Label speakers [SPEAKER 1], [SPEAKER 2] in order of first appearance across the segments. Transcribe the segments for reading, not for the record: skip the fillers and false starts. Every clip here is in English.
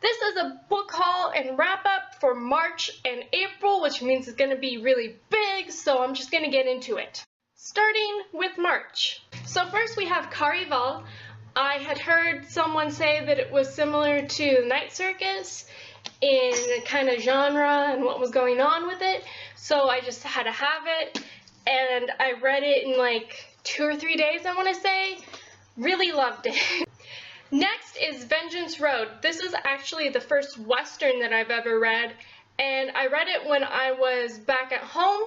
[SPEAKER 1] This is a book haul and wrap up for March and April, which means it's going to be really big, so I'm just going to get into it. Starting with March. So first we have Carival. I had heard someone say that it was similar to Night Circus in kind of genre and what was going on with it, so I just had to have it, and I read it in like 2 or 3 days, I want to say. Really loved it. Next is Vengeance Road. This is actually the first Western that I've ever read, and I read it when I was back at home,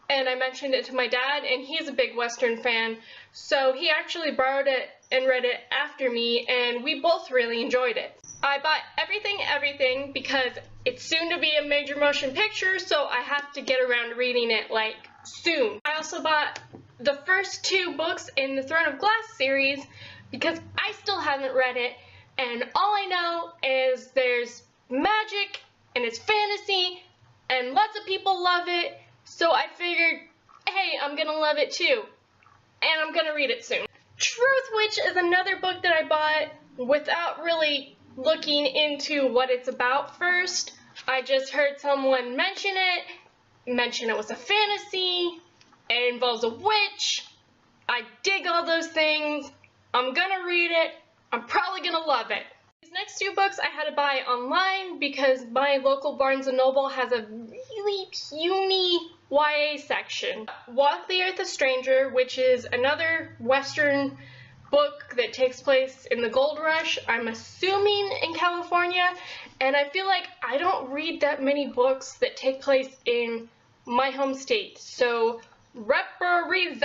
[SPEAKER 1] and I mentioned it to my dad, and he's a big Western fan, so he actually borrowed it and read it after me, and we both really enjoyed it. I bought Everything because it's soon to be a major motion picture, so I have to get around to reading it like soon. I also bought the first 2 books in the Throne of Glass series because I still haven't read it, and all I know is there's magic and it's fantasy and lots of people love it, so I figured, hey, I'm gonna love it too, and I'm gonna read it soon. Truth Witch is another book that I bought without really looking into what it's about first. I just heard someone mention it was a fantasy, it involves a witch. I dig all those things. I'm gonna read it. I'm probably gonna love it. These next 2 books I had to buy online because my local Barnes & Noble has a really puny YA section. Walk the Earth a Stranger, which is another Western book that takes place in the Gold Rush, I'm assuming in California, and I feel like I don't read that many books that take place in my home state, so represent.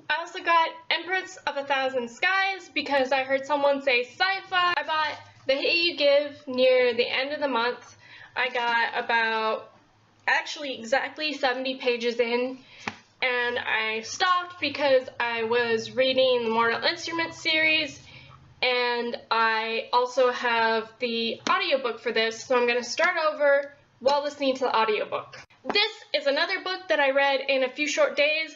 [SPEAKER 1] I also got Empress of a Thousand Skies because I heard someone say sci-fi. I bought The Hate You Give near the end of the month. I got about exactly 70 pages in, and I stopped because I was reading the Mortal Instruments series, and I also have the audiobook for this, so I'm going to start over while listening to the audiobook. This is another book that I read in a few short days.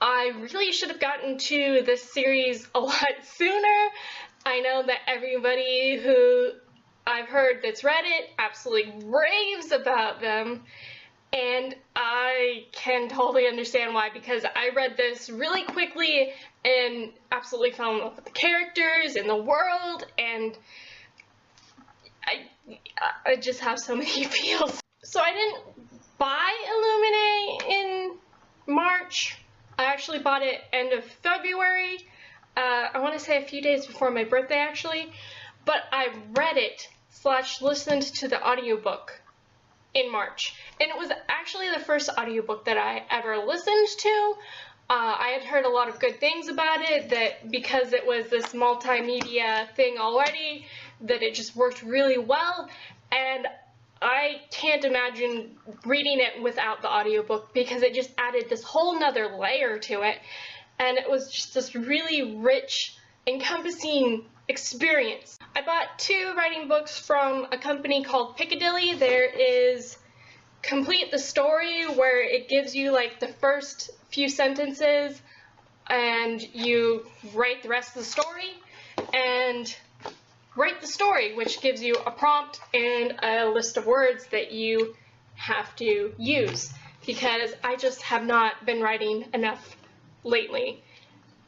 [SPEAKER 1] I really should have gotten to this series a lot sooner. I know that everybody who I've heard that's read it absolutely raves about them, and I can totally understand why, because I read this really quickly and absolutely fell in love with the characters and the world, and I just have so many feels. So I didn't buy Illuminae in March. I actually bought it end of February. I want to say a few days before my birthday actually, but I read it / listened to the audiobook in March, and it was actually the first audiobook that I ever listened to. I had heard a lot of good things about it, that because it was this multimedia thing already, that it just worked really well, and I can't imagine reading it without the audiobook because it just added this whole nother layer to it, and it was just this really rich, encompassing experience. I bought 2 writing books from a company called Piccadilly. There is Complete the Story, where it gives you like the first few sentences and you write the rest of the story, and Write the Story, which gives you a prompt and a list of words that you have to use, because I just have not been writing enough lately.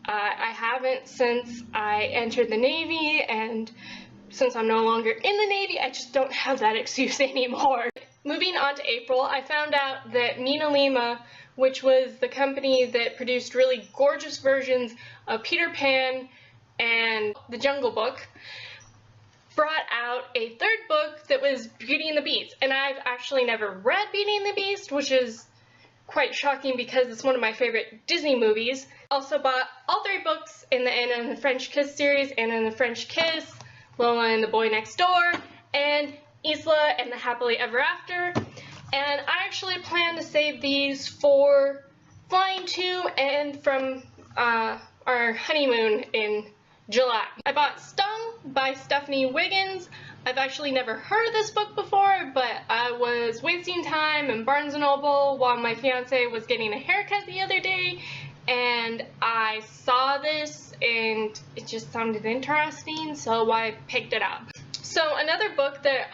[SPEAKER 1] I haven't since I entered the Navy, and since I'm no longer in the Navy, I just don't have that excuse anymore. Moving on to April, I found out that Mina Lima, which was the company that produced really gorgeous versions of Peter Pan and The Jungle Book, brought out a 3rd book that was Beauty and the Beast, and I've actually never read Beauty and the Beast, which is quite shocking because it's one of my favorite Disney movies. Also bought all 3 books in the Anna and the French Kiss series, Anna and the French Kiss, Lola and the Boy Next Door, and Isla and the Happily Ever After, and I actually plan to save these for flying to and from our honeymoon in July. I bought Stung by Stephanie Wiggins. I've actually never heard of this book before, but I was wasting time in Barnes & Noble while my fiance was getting a haircut the other day, and I saw this and it just sounded interesting, so I picked it up. So another book that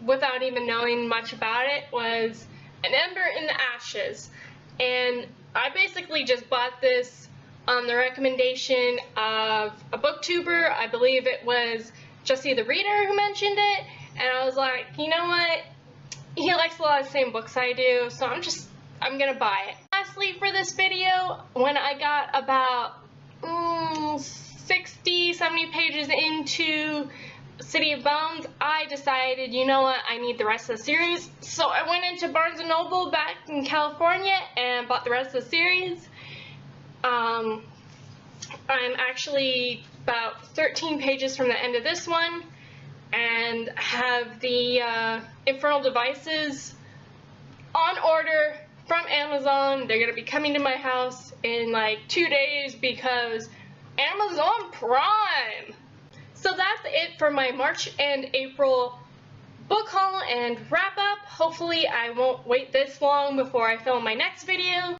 [SPEAKER 1] without even knowing much about it, was An Ember in the Ashes. And I basically just bought this on the recommendation of a booktuber. I believe it was Jesse the Reader who mentioned it, and I was like, you know what, he likes a lot of the same books I do, so I'm gonna buy it. Lastly, for this video, when I got about 60-70 pages into City of Bones, I decided, you know what, I need the rest of the series. So I went into Barnes & Noble back in California and bought the rest of the series. I'm actually about 13 pages from the end of this one, and have the Infernal Devices on order from Amazon. They're gonna be coming to my house in like 2 days because Amazon Prime. So that's it for my March and April book haul and wrap up. Hopefully I won't wait this long before I film my next video.